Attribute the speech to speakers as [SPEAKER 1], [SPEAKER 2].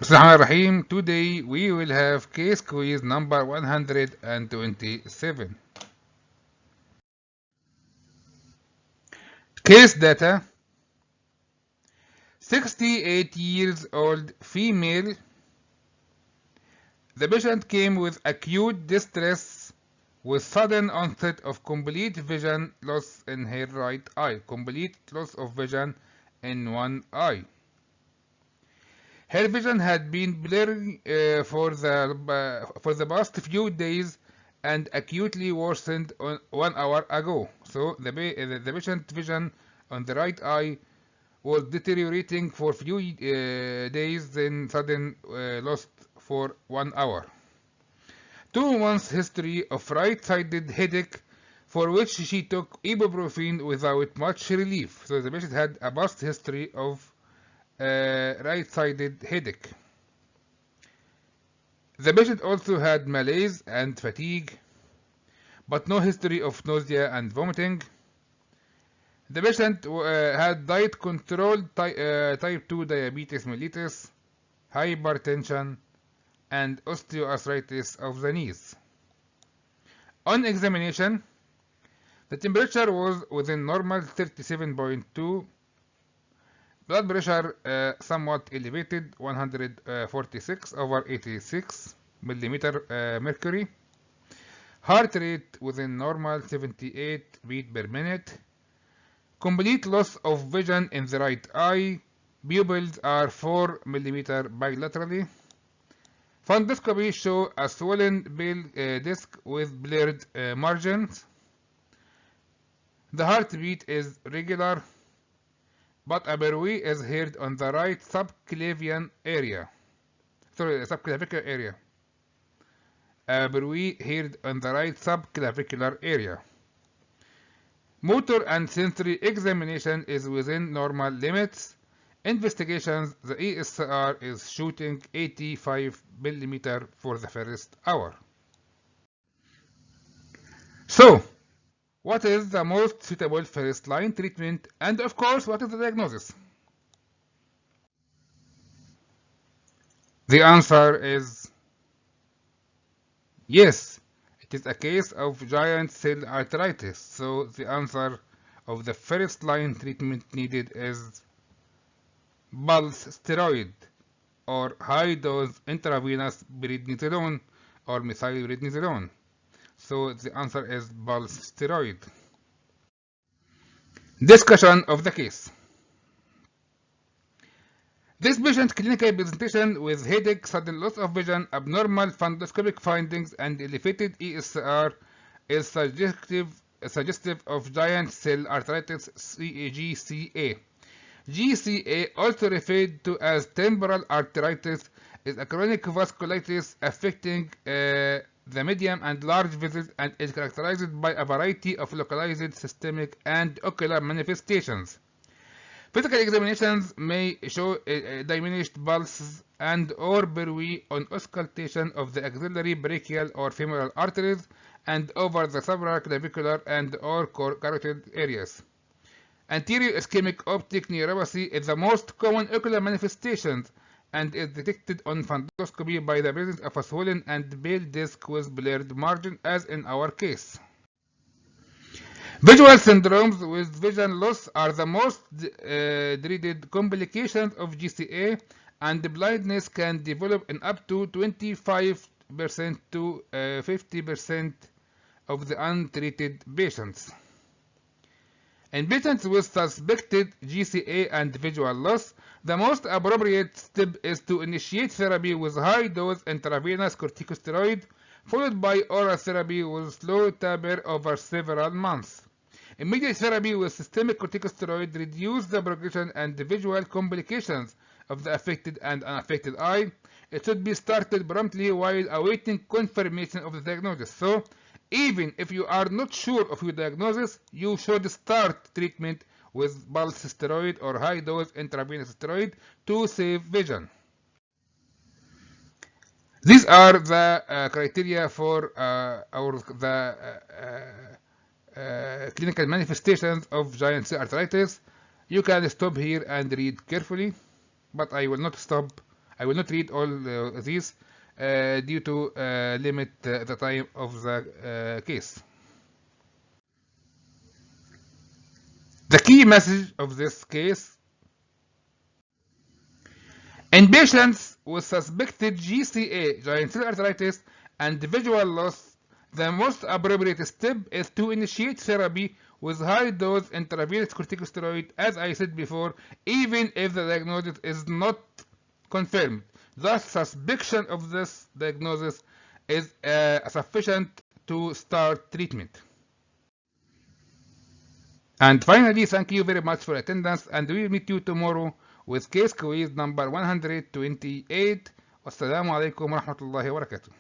[SPEAKER 1] Bismillahirrahmanirrahim. Today we will have case quiz number 127. Case data: 68 years old female. The patient came with acute distress with sudden onset of complete vision loss in her right eye. Complete loss of vision in one eye. Her vision had been blurry for the past few days and acutely worsened 1 hour ago. So the patient vision on the right eye was deteriorating for few days, then sudden lost for 1 hour. 2 months history of right-sided headache for which she took ibuprofen without much relief. So the patient had a past history of right-sided headache. The patient also had malaise and fatigue, but no history of nausea and vomiting. The patient had diet-controlled type 2 diabetes mellitus, hypertension, and osteoarthritis of the knees. On examination, the temperature was within normal 37.2. Blood pressure somewhat elevated, 146/86 millimeter mercury. Heart rate within normal, 78 beat per minute. Complete loss of vision in the right eye. Pupils are 4 millimeter bilaterally. Fundoscopy show a swollen pale disc with blurred margins. The heartbeat is regular, but a bruit is heard on the right subclavian area. Subclavicular area. A bruit heard on the right subclavicular area. Motor and sensory examination is within normal limits. Investigations: the ESR is shooting 85 millimeter for the first hour. So, what is the most suitable first line treatment, and of course, what is the diagnosis? The answer is yes. It is a case of giant cell arteritis. So the answer of the first line treatment needed is pulse steroid or high dose intravenous prednisolone or methylprednisolone. So the answer is pulse steroid. Discussion of the case. This patient's clinical presentation with headache, sudden loss of vision, abnormal fundoscopic findings, and elevated ESR is suggestive of giant cell arteritis GCA. GCA, also referred to as temporal arteritis, is a chronic vasculitis affecting the medium and large vessels and is characterized by a variety of localized systemic and ocular manifestations. Physical examinations may show diminished pulses and or bruit on auscultation of the axillary, brachial, or femoral arteries and over the supraclavicular and or carotid areas. Anterior ischemic optic neuropathy is the most common ocular manifestation and is detected on fundoscopy by the presence of a swollen and pale disc with blurred margin, as in our case. Visual syndromes with vision loss are the most dreaded complications of GCA, and blindness can develop in up to 25% to 50% of the untreated patients. In patients with suspected GCA and visual loss, the most appropriate step is to initiate therapy with high-dose intravenous corticosteroid, followed by oral therapy with slow taper over several months. Immediate therapy with systemic corticosteroid reduces the progression and the visual complications of the affected and unaffected eye. It should be started promptly while awaiting confirmation of the diagnosis. So, even if you are not sure of your diagnosis, you should start treatment with pulse steroid or high-dose intravenous steroid to save vision. These are the criteria for clinical manifestations of giant cell arteritis. You can stop here and read carefully, but I will not stop I will not read all these due to limit the time of the case. The key message of this case: in patients with suspected GCA, giant cell arteritis, and visual loss, the most appropriate step is to initiate therapy with high-dose intravenous corticosteroid, as I said before, even if the diagnosis is not confirmed. Thus, suspicion of this diagnosis is sufficient to start treatment. And finally, thank you very much for attendance, and we will meet you tomorrow with case quiz number 128. Wassalamu alaikum wa rahmatullahi wa barakatuh.